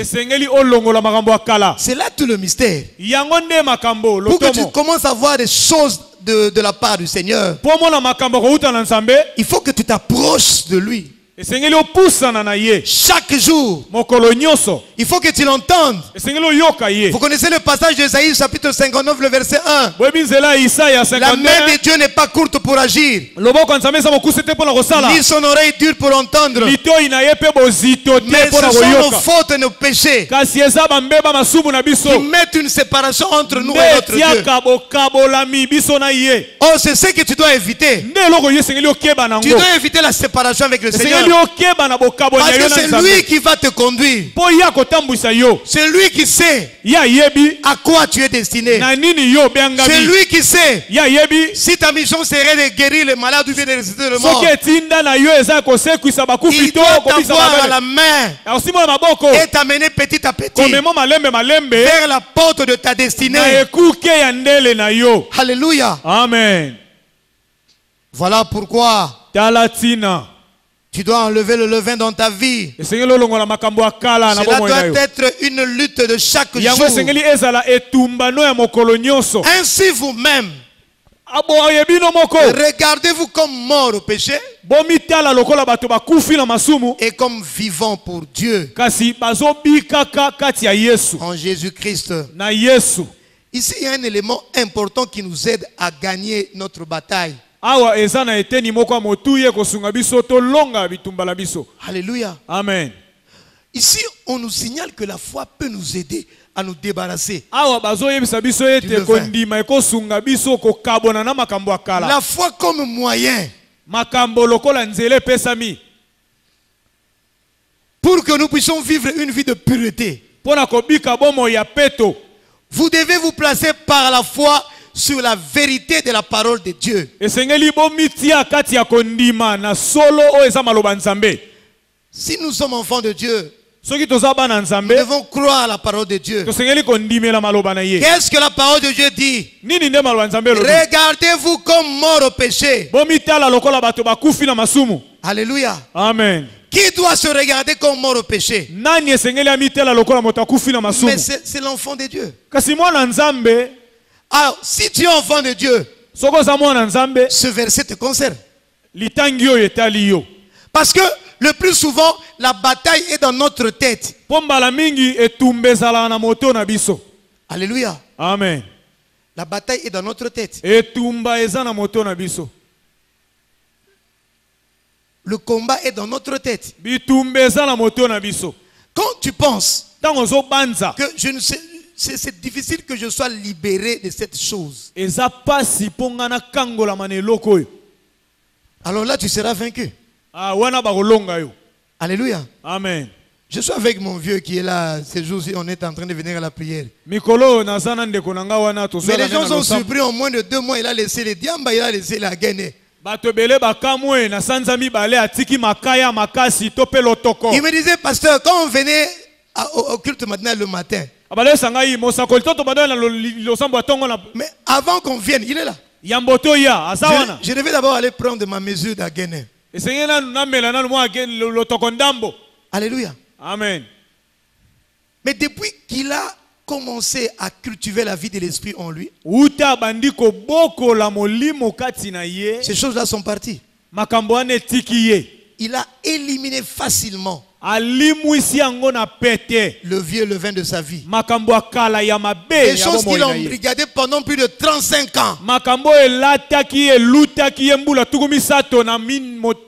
C'est là tout le mystère. Pour que tu commences à voir des choses de la part du Seigneur, il faut que tu t'approches de lui. esengeli opusana na ye chaque jour. mokolo nyonso Il faut que tu l'entendes. esengeli oyoka ye. Vous connaissez le passage d'Ésaïe chapitre 59, le verset 1. boyebi nzela ya Isaya La main de 51 Dieu n'est pas courte pour agir, loboko ya nzambe eza mokuse te mpo na kosala ni son oreille dure pour entendre. litoi na ye mpe bozito te Mais mpo ce na sont nos koyoka fautes et nos péchés kasi eza bambeba masumu na biso qui mettent une séparation entre nous et nde notre Dieu. etiaka bokabolami biso na ye Oh, c'est ce que tu dois éviter. nde eloko yo esengeli okeba nango Tu dois éviter la séparation avec le Seigneur. esengeli okeba na bokaboli Parce na yo que na c'est nzambe lui qui va te conduire. mpo ye akotambwisa yo C'est lui qui sait ye ayebi à quoi tu es destiné. na nini yo C'est obengami lui qui sait ye ayebi si ta mission serait de guérir les malades ou bien de ressusciter le mort. soki etinda na yo eza kosekwisa bakufi Il to doit kobisa t'avoir à babele la main akosimbola maboko et t'amener petit à petit komema malembe vers la porte de ta destinée. na ekuke ya ndele na yo. Alléluia. Amen. Voilà pourquoi Tala tina tu dois enlever le levain dans ta vie. esengeli olongola makambo ya kala na Cela bomoi na yo doit être une lutte de chaque yango jour. esengeli ezala etumbano ya mokolo nyonso. Ainsi vous-même, abo oyebino moko regardez-vous comme mort au péché bomitala lokola bato bakufi na masumu et comme vivant pour Dieu kasi bazobikaka kati ya Yesu en Jésus-Christ. na Yesu. Ici, il y a un élément important qui nous aide à gagner notre bataille. Awa eza na eteni moko ya motuye kosunga biso tolonga bitumbala biso. Alléluia. Amen. Ici, on nous signale que la foi peut nous aider à nous débarrasser. Awa bazoyebisa biso ete kondima ekosunga biso kokabona na makambo ya kala. La foi comme moyen Makambo lokola nzele pesami pour que nous puissions vivre une vie de pureté. pona kobika bomo ya peto. Vous devez vous placer par la foi sur la vérité de la parole de Dieu. Esengeli bomitia kati ya kondima na solo o eza maloba nzambe. Si nous sommes enfants de Dieu, Soki toza bana nous nzambe devons croire à la parole de Dieu. tosengeli kondimela maloba na ye. Qu'est-ce que la parole de Dieu dit? Nini nde maloba nzambe elobi? Regardez-vous comme mort au péché. Bomitala lokola bato bakufi na masumu. Alléluia. Amen. Qui doit se regarder comme mort au péché? Nani esengeli amitela lokola moto akufi na masumu? Mais c'est l'enfant de Dieu. Kasi mwana nzambe Alors, si tu es enfant de Dieu, soko za mwana nzambe ce verset te concerne. litangi oyo etali yo. Parce que le plus souvent, la bataille est dans notre tête. Po mbala mingi etumba ezala na moto na biso. Alléluia. Amen. La bataille est dans notre tête. Etumba eza na moto na biso. Le combat est dans notre tête. Bitumba eza na moto na biso. Quand tu penses Tango zo banza que je ne sais, c'est difficile que je sois libéré de cette chose, eza pasi ponga na kangola maneloko oyo. alors là tu seras vaincu. Ah wana bakolonga yo. Alléluia. Amen. Je suis avec mon vieux qui est là ces jours-ci, on est en train de venir à la prière. Mikolo nazana ndeko nanga wana to Mais les gens sont surpris, en moins de 2 mois, il a laissé les diamba, il a laissé la gaine. bato ebele bakamwe na sanza mibale atiki makaya makasi to pe lotoko. Il me disait, pasteur, quand on venait au culte matinal le matin, Abale sangai mosakoli to bado na losambo atongo na mais avant qu'on vienne, il est là. yamboto ya asawana. Je devais d'abord aller prendre ma mesure d'againe. Esengena na mela na mwa lotoko ndambo. Alléluia. Amen. Mais depuis qu'il a commencé à cultiver la vie de l'esprit en lui, Uta bandiko boko la molimo kati na ye. ces choses-là sont parties. Makambo ane tiki ye. Il a éliminé facilement Alimwisi yango na pete. le vieux levain de sa vie. Makambo akala ya mabe Des ya choses bomoi qu'il a na ye. embrigadées pendant plus de 35 ans. Makambo elataki elutaki embula tukumi sato na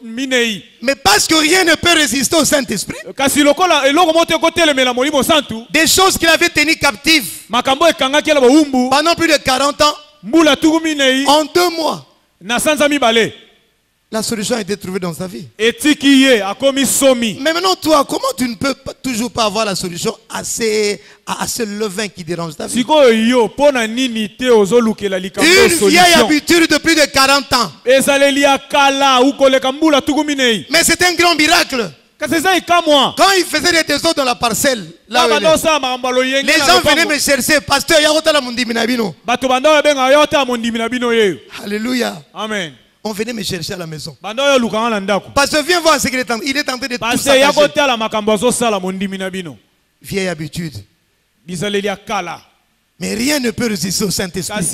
minei. Mais parce que rien ne peut résister au Saint-Esprit, Kasi lokola eloko moto kotelemela molimo santu. des choses qu'il avait tenues captives Makambo ekangaki la boumbu. pendant plus de 40 ans, Mbula tukumi nei. en 2 mois, Na sanza mibale. la solution a été trouvée dans sa vie. Etiki ye akomi somi. Mais maintenant, toi, comment tu ne peux toujours pas avoir la solution à ce levain qui dérange ta vie? Siko yo pona nini te ozolukela likambo Une vieille solution. habitude de plus de 40 ans. Ezaleli akala ukoleka mbula tukumi nei. Mais c'est un grand miracle. Kasi za ikamwa. Quand il faisait des dessous dans la parcelle, là où il est, Badosa makambalo yenge. les gens venaient me chercher, pasteur, Yarota la mundi minabino. Bato banda benga yota mondimi na bino ye. Alléluia. Amen. On venait me chercher à la maison. Banda yo lukanga na ndako. Pasteur, viens voir ce qu'il est en train. Il est en train de tout Parce saccager. yakota la makambo zo sala mondimi na bino. Vieille habitude. Bizaleli akala. Mais rien ne peut résister au Saint-Esprit. Parce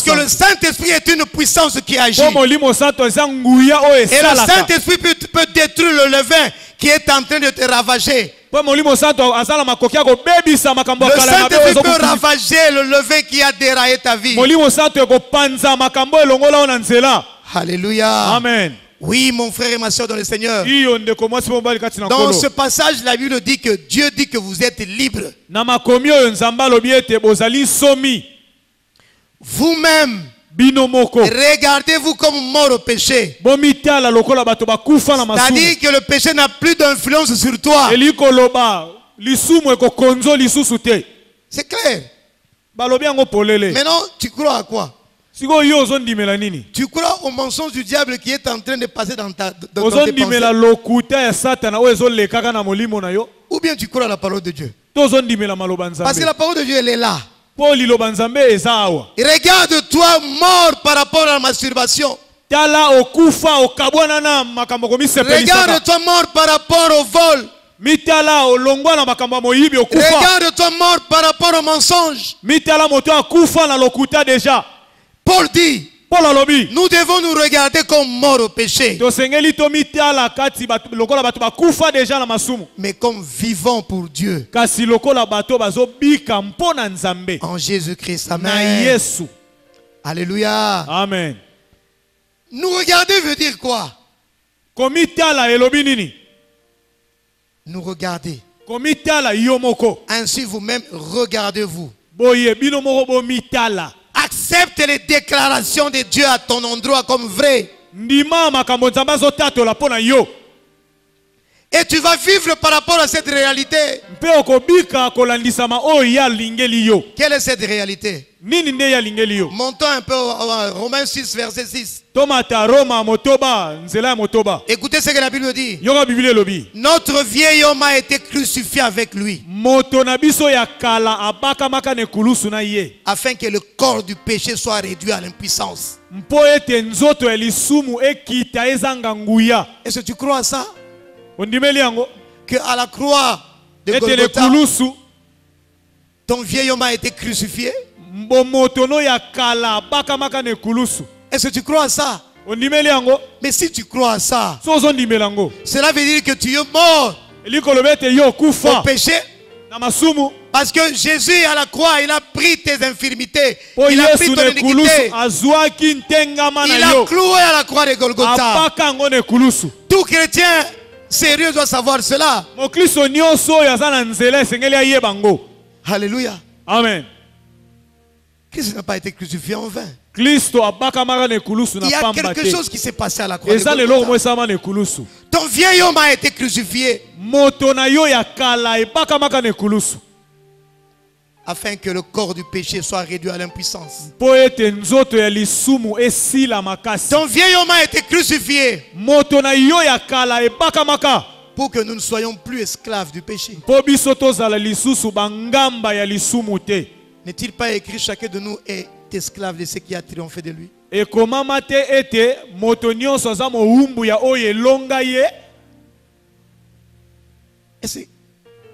que le Saint-Esprit est une puissance qui agit. Et le Saint-Esprit peut détruire le levain qui est en train de te ravager. Le Saint-Esprit peut ravager le levain qui a déraillé ta vie. Alléluia. Amen. Oui, mon frère et ma soeur dans le Seigneur. Dans ce passage, la Bible dit que Dieu dit que vous êtes libres. Vous-même, regardez-vous comme mort au péché. C'est-à-dire que le péché n'a plus d'influence sur toi. C'est clair. Maintenant, tu crois à quoi? Tu crois au mensonge du diable qui est en train de passer dans tes pensées? Ou bien tu crois à la parole de Dieu? Parce que la parole de Dieu, elle est là. Regarde-toi mort par rapport à la masturbation. Regarde-toi mort par rapport au vol. Regarde-toi mort par rapport au mensonge. Paul dit, nous devons nous regarder comme morts au péché, mais comme vivants pour Dieu. En Jésus-Christ. Amen. Alléluia. Amen. Nous regarder veut dire quoi? Nous regarder. Ainsi vous-même regardez-vous. Accepte les déclarations de Dieu à ton endroit comme vraies. Et tu vas vivre par rapport à cette réalité. Quelle est cette réalité? Montons un peu à Romains 6, verset 6. Écoutez ce que la Bible dit. Notre vieil homme a été crucifié avec lui, afin que le corps du péché soit réduit à l'impuissance. Est-ce que tu crois à ça? Que à la croix de Golgotha, ton vieil homme a été crucifié? Est-ce que tu crois à ça? Mais si tu crois à ça, cela veut dire que tu es mort au péché. Parce que Jésus à la croix, il a pris tes infirmités, il a pris ton iniquité, il a cloué à la croix de Golgotha. Tout chrétien sérieux doit savoir cela. Alléluia. Amen. Christ n'a pas été crucifié en vain. Il y a quelque chose qui s'est passé à la croix de Golgotha. Ton vieil homme a été crucifié afin que le corps du péché soit réduit à l'impuissance. Ton vieil homme a été crucifié pour que nous ne soyons plus esclaves du péché. N'est-il pas écrit chacun de nous est esclave de ce qui a triomphé de lui? Est-ce que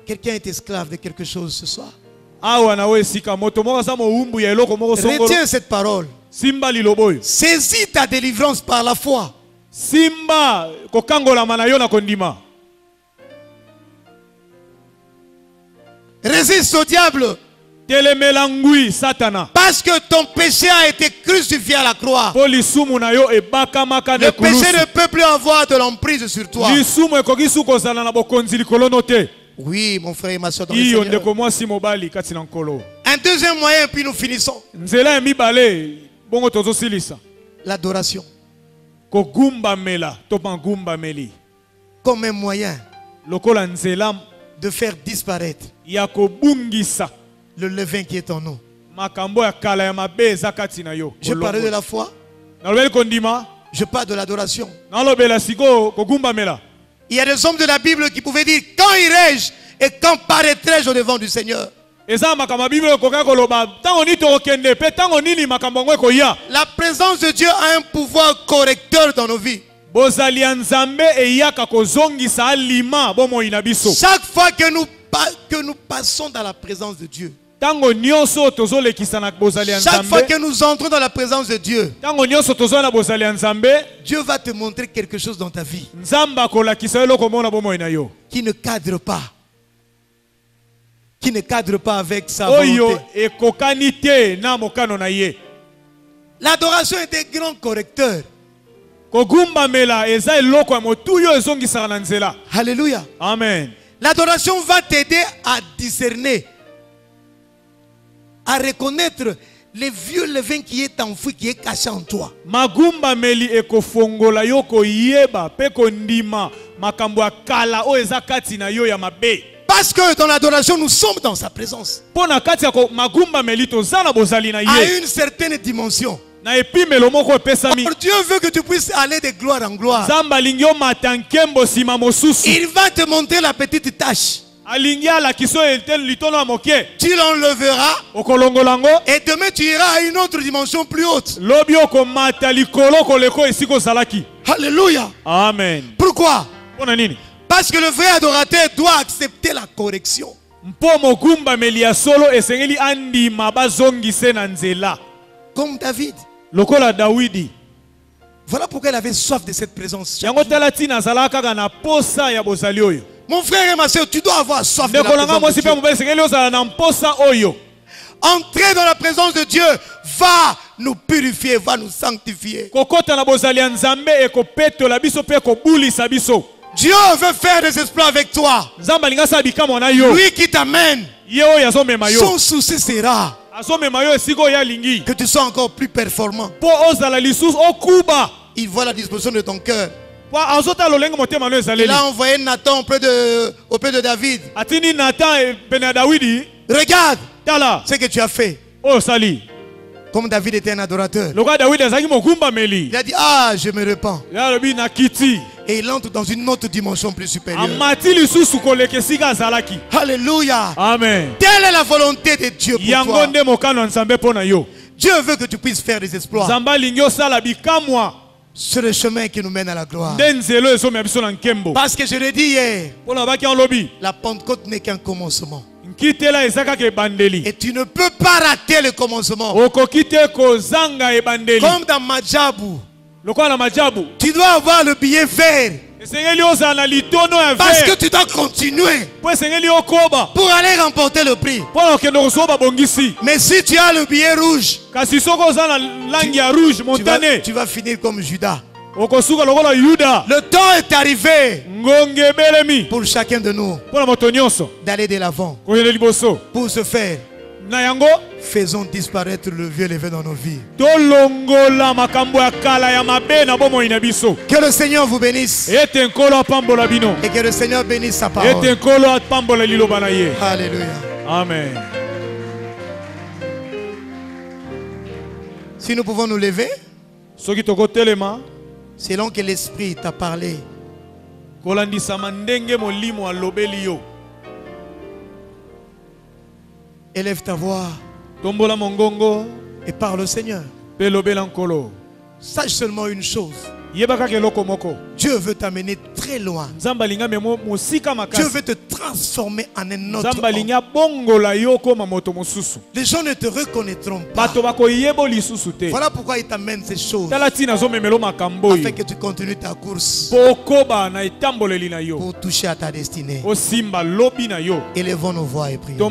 quelqu'un est esclave de quelque chose ce soir? Retiens cette parole. Saisis ta délivrance par la foi. Résiste au diable. Parce que ton péché a été crucifié à la croix. Le péché ne peut plus avoir de l'emprise sur toi. Oui, mon frère et ma soeur dans le Seigneur. Un deuxième moyen, puis nous finissons. L'adoration. Comme un moyen de faire disparaître le levain qui est en nous. Je parle de la foi. Je parle de l'adoration. Il y a des hommes de la Bible qui pouvaient dire: quand irai-je et quand paraîtrai-je au devant du Seigneur? La présence de Dieu a un pouvoir correcteur dans nos vies. Chaque fois que nous que nous passons dans la présence de Dieu, Chaque fois que nous entrons dans la présence de Dieu, Dieu va te montrer quelque chose dans ta vie qui ne cadre pas. Qui ne cadre pas avec sa volonté. L'adoration est un grand correcteur. Alléluia. Amen. L'adoration va t'aider à discerner, à reconnaître les vieux levain qui est enfoui, qui est caché en toi. Magumba meli ekofongola yoko yeba peko ndima makambo akala o ezakati na yo ya mabe. Parce que dans l'adoration, nous sommes dans sa présence. Pona kati yako magumba meli tozala bozali na ye. À une certaine dimension. Na epimelo moko epesami. Dieu veut que tu puisses aller de gloire en gloire. Zamba lingyo matankembo sima mosusu. Il va te montrer la petite tâche. Alingia la kiso etel litono amoke. Tu l'enleveras. Okolongolango. Et demain tu iras à une autre dimension plus haute. Lobi okomata likolo koleko esiko salaki. Alléluia. Amen. Pourquoi? Pona nini? Parce que le vrai adorateur doit accepter la correction. Mpo mogumba melia solo esengeli andima bazongise na nzela. Comme David. Lokola Dawidi. Voilà pourquoi il avait soif de cette présence. Yango talati na zalaka kana posa ya bozali oyo. Mon frère et ma soeur, tu dois avoir soif de la présence de Dieu. Entrer dans la présence de Dieu va nous purifier, va nous sanctifier. Dieu veut faire des exploits avec toi. Lui qui t'amène, son souci sera que tu sois encore plus performant. Il voit la disposition de ton cœur. Il a envoyé Nathan auprès de David. Regarde ce que tu as fait. Comme David était un adorateur, il a dit, ah, je me repens. Et il entre dans une autre dimension plus supérieure. Alléluia. Amen. Telle est la volonté de Dieu pour toi. Dieu veut que tu puisses faire des exploits. C'est le chemin qui nous mène à la gloire. Parce que je l'ai dit hier, la Pentecôte n'est qu'un commencement. Et tu ne peux pas rater le commencement. Comme dans Madjabou, tu dois avoir le billet vert. Parce que tu dois continuer pour aller remporter le prix. Mais si tu as le billet rouge, tu vas finir comme Judas. Le temps est arrivé pour chacun de nous d'aller de l'avant. Pour ce faire, faisons disparaître le vieux levain dans nos vies. Que le Seigneur vous bénisse. Et que le Seigneur bénisse sa parole. Alléluia. Amen. Si nous pouvons nous lever, selon que l'Esprit t'a parlé, élève ta voix et parle au Seigneur. Sache seulement une chose. Dieu veut t'amener très loin. Dieu veut te transformer en un autre homme. Les gens ne te reconnaîtront pas. Voilà pourquoi il t'amène ces choses. Afin que tu continues ta course pour toucher à ta destinée. Élevons nos voix et prions.